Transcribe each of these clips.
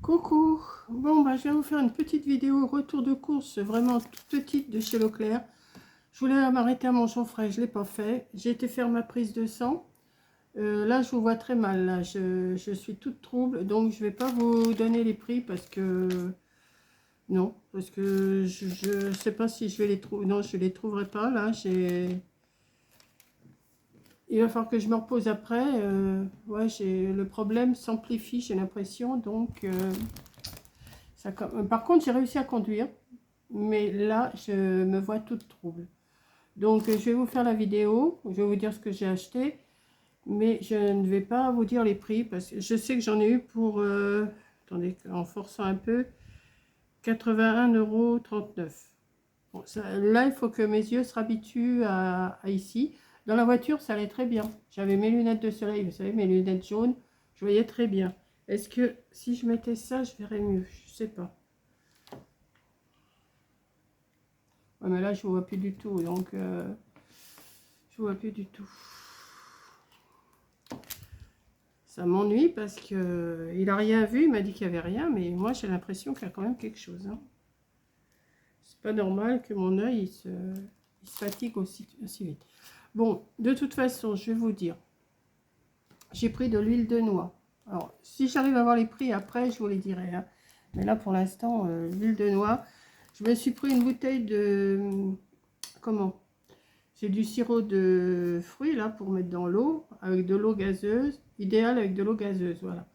Coucou, bon bah je vais vous faire une petite vidéo retour de course vraiment toute petite de chez Leclerc. Je voulais m'arrêter à mon chaud frais, je ne l'ai pas fait. J'ai été faire ma prise de sang. Là je vous vois très mal, là je suis toute trouble, donc je vais pas vous donner les prix parce que non, parce que je sais pas si je vais les trouver. Non, je les trouverai pas là. Il va falloir que je me repose après. Ouais, le problème s'amplifie, j'ai l'impression, donc. Par contre, j'ai réussi à conduire, mais là, je me vois toute trouble. Donc, je vais vous faire la vidéo, je vais vous dire ce que j'ai acheté, mais je ne vais pas vous dire les prix, parce que je sais que j'en ai eu pour, attendez, en forçant un peu, 81,39 €. Bon, là, il faut que mes yeux se habituent à ici. Dans la voiture, ça allait très bien. J'avais mes lunettes de soleil, vous savez, mes lunettes jaunes, je voyais très bien. Est-ce que si je mettais ça, je verrais mieux? Je sais pas. Ouais, mais là, je ne vois plus du tout, donc je vois plus du tout. Ça m'ennuie parce que il a rien vu, il m'a dit qu'il n'y avait rien, mais moi, j'ai l'impression qu'il y a quand même quelque chose. Hein. C'est pas normal que mon œil il se fatigue aussi vite. Bon, de toute façon, je vais vous dire, j'ai pris de l'huile de noix. Alors, si j'arrive à voir les prix après, je vous les dirai. Hein. Mais là, pour l'instant, l'huile de noix, je me suis pris une bouteille de... Comment? C'est du sirop de fruits là pour mettre dans l'eau avec de l'eau gazeuse, idéal avec de l'eau gazeuse, voilà.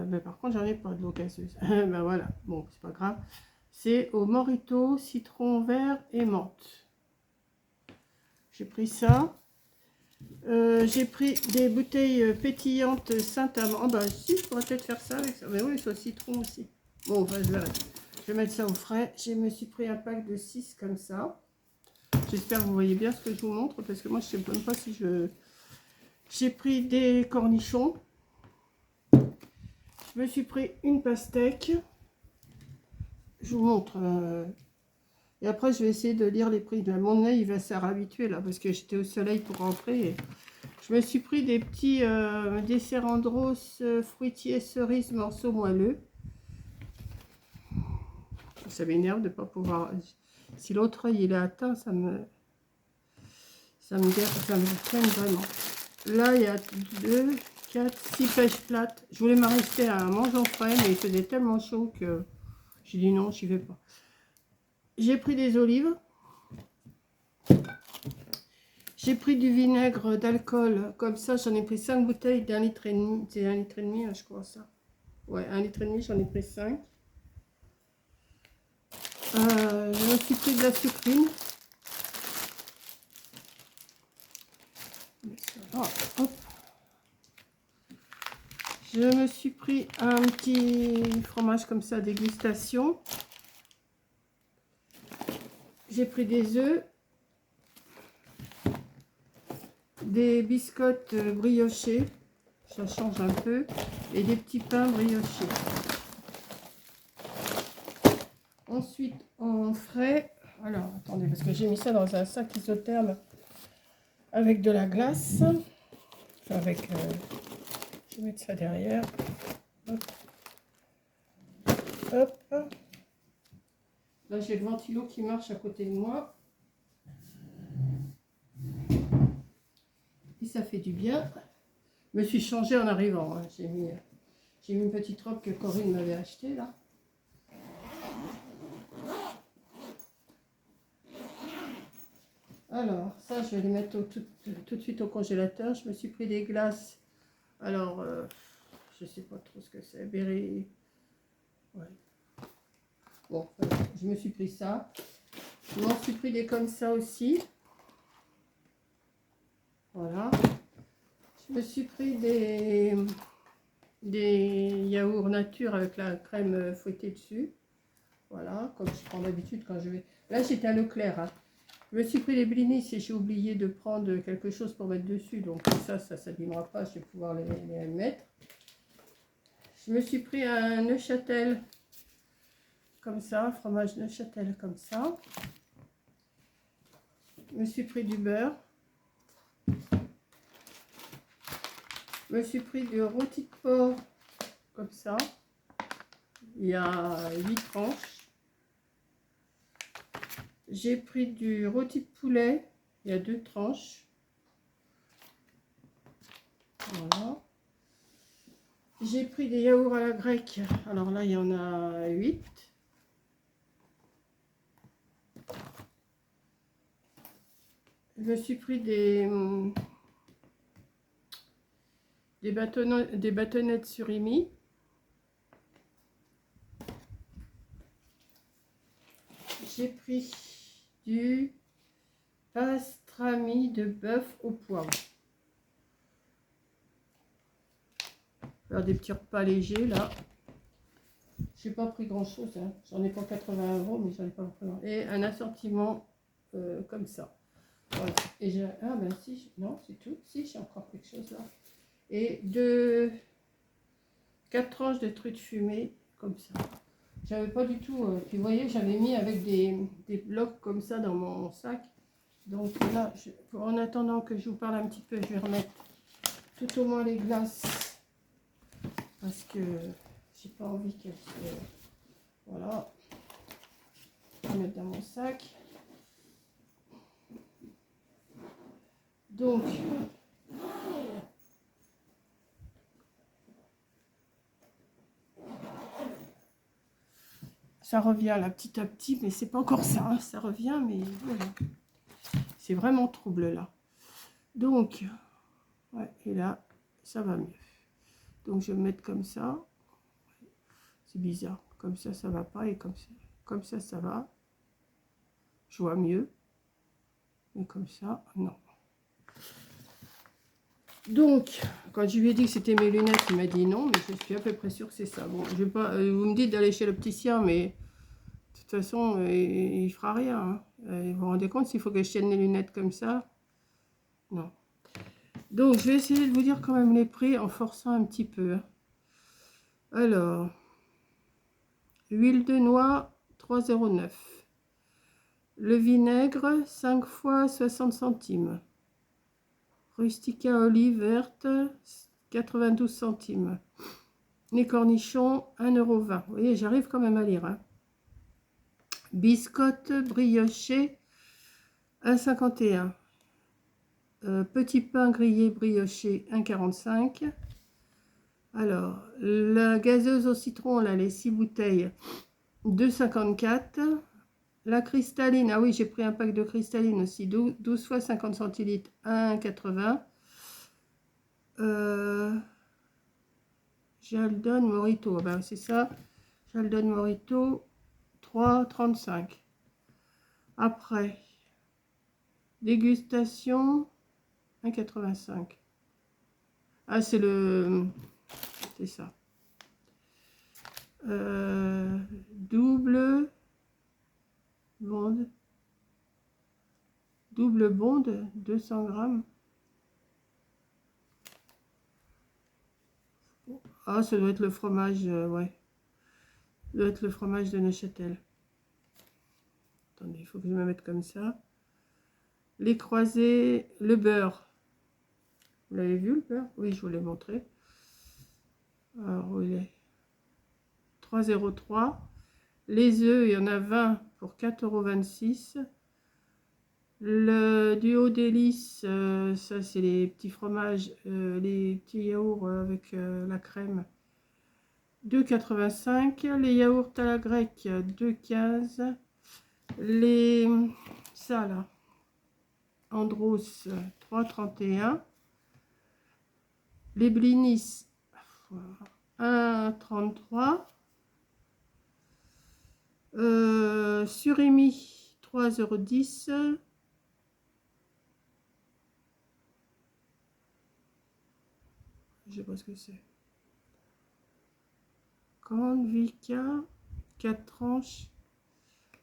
Mais par contre, j'en ai pas de l'eau gazeuse. Ben voilà, bon, c'est pas grave. C'est au Morito, citron vert et menthe. J'ai pris ça. J'ai pris des bouteilles pétillantes Saint-Amand. Oh, bah si, je pourrais peut-être faire ça avec ça. Mais oui, c'est au citron aussi. Bon, enfin, je verrai. Je vais mettre ça au frais. Je me suis pris un pack de 6 comme ça. J'espère que vous voyez bien ce que je vous montre parce que moi je ne sais même pas si je... J'ai pris des cornichons. Je me suis pris une pastèque. Je vous montre. Et après je vais essayer de lire les prix. Là, mon œil il va se réhabituer là parce que j'étais au soleil pour rentrer. Je me suis pris des petits desserts Andros fruitiers cerises morceaux moelleux. Ça m'énerve de ne pas pouvoir... Si l'autre œil il est atteint, ça me freine vraiment. Là, il y a 2, 4, 6 pêches plates. Je voulais m'arrêter à manger en frais, mais il faisait tellement chaud que j'ai dit non, j'y vais pas. J'ai pris des olives. J'ai pris du vinaigre d'alcool. Comme ça, j'en ai pris 5 bouteilles d'1,5 litre. C'est 1,5 litre, hein, je crois ça. Ouais, 1,5 litre, j'en ai pris 5. Je me suis pris de la sucrine. Oh, hop. Je me suis pris un petit fromage comme ça, dégustation. J'ai pris des œufs, des biscottes briochées, ça change un peu, et des petits pains briochés. Ensuite, en frais, alors attendez, parce que j'ai mis ça dans un sac isotherme avec de la glace. Enfin, avec, je vais mettre ça derrière. Hop. Hop. Là, j'ai le ventilo qui marche à côté de moi. Et ça fait du bien. Je me suis changée en arrivant. Hein. J'ai mis une petite robe que Corinne m'avait achetée là. Alors, ça, je vais les mettre tout de suite au congélateur. Je me suis pris des glaces. Alors, je sais pas trop ce que c'est. Berry. Ouais. Bon, je me suis pris ça. Je m'en suis pris des comme ça aussi. Voilà. Je me suis pris des yaourts nature avec la crème fouettée dessus. Voilà, comme je prends d'habitude quand je vais... Là, j'étais à Leclerc. Hein. Je me suis pris les blinis et j'ai oublié de prendre quelque chose pour mettre dessus. Donc ça s'abîmera pas, je vais pouvoir les mettre. Je me suis pris un Neuchâtel comme ça, fromage Neuchâtel comme ça. Je me suis pris du beurre. Je me suis pris du rôti de porc comme ça. il y a 8 tranches. J'ai pris du rôti de poulet, il y a 2 tranches. Voilà. J'ai pris des yaourts à la grecque, alors là il y en a 8. Je me suis pris des bâtonnettes surimi. J'ai pris du pastrami de bœuf au poivre. Alors des petits repas légers là. J'ai pas pris grand chose, hein. J'en ai pas 80 €, mais j'en ai pas pris. Et un assortiment comme ça. Voilà. Et j'ai. Ah ben si, non, c'est tout. Si, j'ai encore quelque chose là. Et 4 tranches de trucs fumés comme ça. J'avais pas du tout. Puis vous voyez, j'avais mis avec des blocs comme ça dans mon sac. Donc là, en attendant que je vous parle un petit peu, je vais remettre tout au moins les glaces. Parce que j'ai pas envie qu'elles se... Voilà. Je vais mettre dans mon sac. Donc, ça revient là petit à petit, mais c'est pas encore ça, hein. Ça revient, mais voilà. C'est vraiment trouble là. Donc, ouais, et là, ça va mieux. Donc, je vais me mettre comme ça. C'est bizarre. Comme ça va pas, et comme ça va. Je vois mieux. Mais comme ça, non. Donc, quand je lui ai dit que c'était mes lunettes, il m'a dit non, mais je suis à peu près sûre que c'est ça. Bon, je vais pas, vous me dites d'aller chez l'opticien, mais de toute façon, il fera rien. Hein. Vous vous rendez compte s'il faut que je tienne les lunettes comme ça? Non. Donc, je vais essayer de vous dire quand même les prix en forçant un petit peu. Hein. Alors, huile de noix, 3,09 €. Le vinaigre, 5 fois 60 centimes. Rustica olive verte, 92 centimes. Les cornichons, 1,20 €. Vous voyez, j'arrive quand même à lire. Hein. Biscotte brioché, 1,51 €. Petit pain grillé brioché, 1,45 €. Alors, la gazeuse au citron, là, les 6 bouteilles, 2,54 €. La cristalline, ah oui, j'ai pris un pack de cristalline aussi, 12 fois 50 centilitres, 1,80 €. Jaldon Morito, ben c'est ça, Jaldon Morito, 3,35 €. Après, dégustation, 1,85 €. Ah, c'est ça. Double bonde, 200 grammes. Ah, ça doit être le fromage, ouais. Ça doit être le fromage de Neuchâtel. Attendez, il faut que je me mette comme ça. Les croisés, le beurre. Vous l'avez vu le beurre? Oui, je vous l'ai montré. Alors, où il est? 3,03 €. Les œufs, il y en a 20 pour 4,26 €. Le duo délice, ça c'est les petits fromages, les petits yaourts avec la crème, 2,85 €. Les yaourts à la grecque, 2,15 €. Les ça là, Andros, 3,31 €. Les blinis, 1,33 €. Surimi, 3,10 €. Je sais pas ce que c'est. Grande Vika, 4 tranches.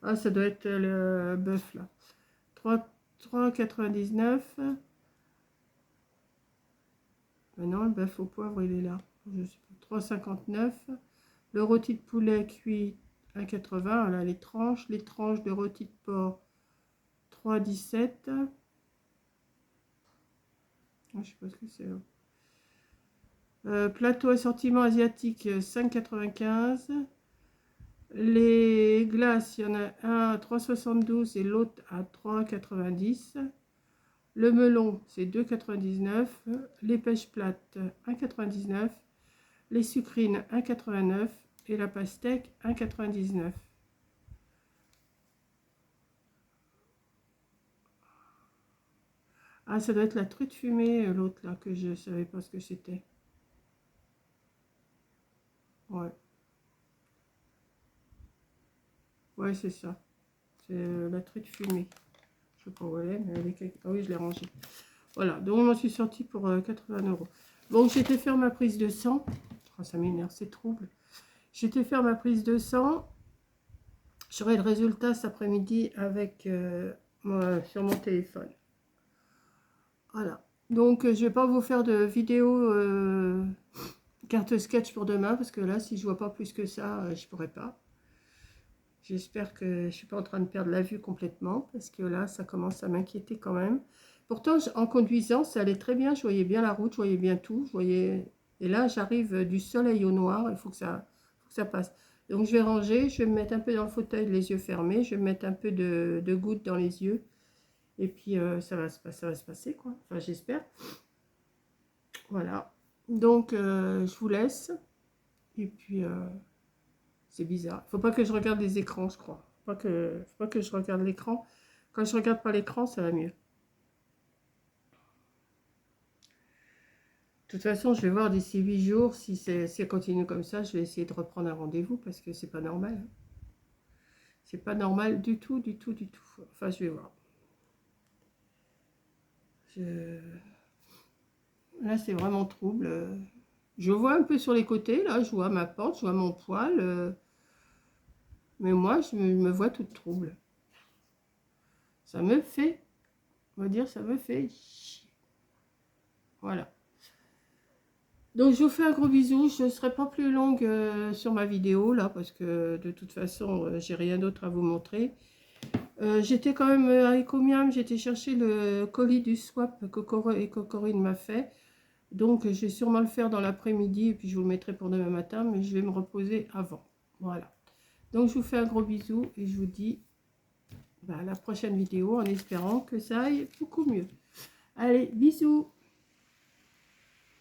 Ah, ça doit être le bœuf là. 3,99 €. Maintenant, le bœuf au poivre, il est là. Je sais pas. 3,59 €. Le rôti de poulet cuit, 1,80 €. Là, les tranches. Les tranches de rôti de porc, 3,17 €. Ah, je sais pas ce que c'est. Plateau assortiment asiatique, 5,95 €. Les glaces, il y en a un à 3,72 et l'autre à 3,90. Le melon, c'est 2,99. Les pêches plates, 1,99. Les sucrines, 1,89. Et la pastèque, 1,99. Ah, ça doit être la truite fumée, l'autre là, que je savais pas ce que c'était. Ouais, ouais, c'est ça. C'est la truite fumée. Je sais pas où elle est, mais elle est quelque... Ah oui, je l'ai rangée. Voilà, donc je m'en suis sortie pour 80 €. Bon, j'étais faire ma prise de sang. Oh, ça m'énerve, c'est trouble. J'étais faire ma prise de sang. J'aurai le résultat cet après-midi avec sur mon téléphone. Voilà. Donc, je vais pas vous faire de vidéo carte sketch pour demain, parce que là, si je vois pas plus que ça, je pourrais pas. J'espère que je suis pas en train de perdre la vue complètement, parce que là, ça commence à m'inquiéter quand même. Pourtant, en conduisant, ça allait très bien. Je voyais bien la route, je voyais bien tout. Je voyais... Et là, j'arrive du soleil au noir. Il faut que ça passe. Donc, je vais ranger. Je vais me mettre un peu dans le fauteuil, les yeux fermés. Je vais me mettre un peu de gouttes dans les yeux. Et puis, ça va se passer, quoi. Enfin, j'espère. Voilà. Donc, je vous laisse. Et puis, c'est bizarre. Il ne faut pas que je regarde les écrans, je crois. Faut pas que je regarde l'écran. Quand je regarde pas l'écran, ça va mieux. De toute façon, je vais voir d'ici 8 jours. Si ça continue comme ça, je vais essayer de reprendre un rendez-vous parce que c'est pas normal. C'est pas normal du tout, du tout, du tout. Enfin, je vais voir. Là, c'est vraiment trouble. Je vois un peu sur les côtés. Là, je vois ma pente, je vois mon poil. Mais moi, je me vois toute trouble. Ça me fait, on va dire, ça me fait chier. Voilà. Donc, je vous fais un gros bisou. Je ne serai pas plus longue sur ma vidéo, là, parce que de toute façon, j'ai rien d'autre à vous montrer. J'étais quand même à Ecomiam, j'étais chercher le colis du swap que Corinne m'a fait. Donc, je vais sûrement le faire dans l'après-midi, et puis je vous le mettrai pour demain matin, mais je vais me reposer avant. Voilà. Donc, je vous fais un gros bisou, et je vous dis à la prochaine vidéo, en espérant que ça aille beaucoup mieux. Allez, bisous!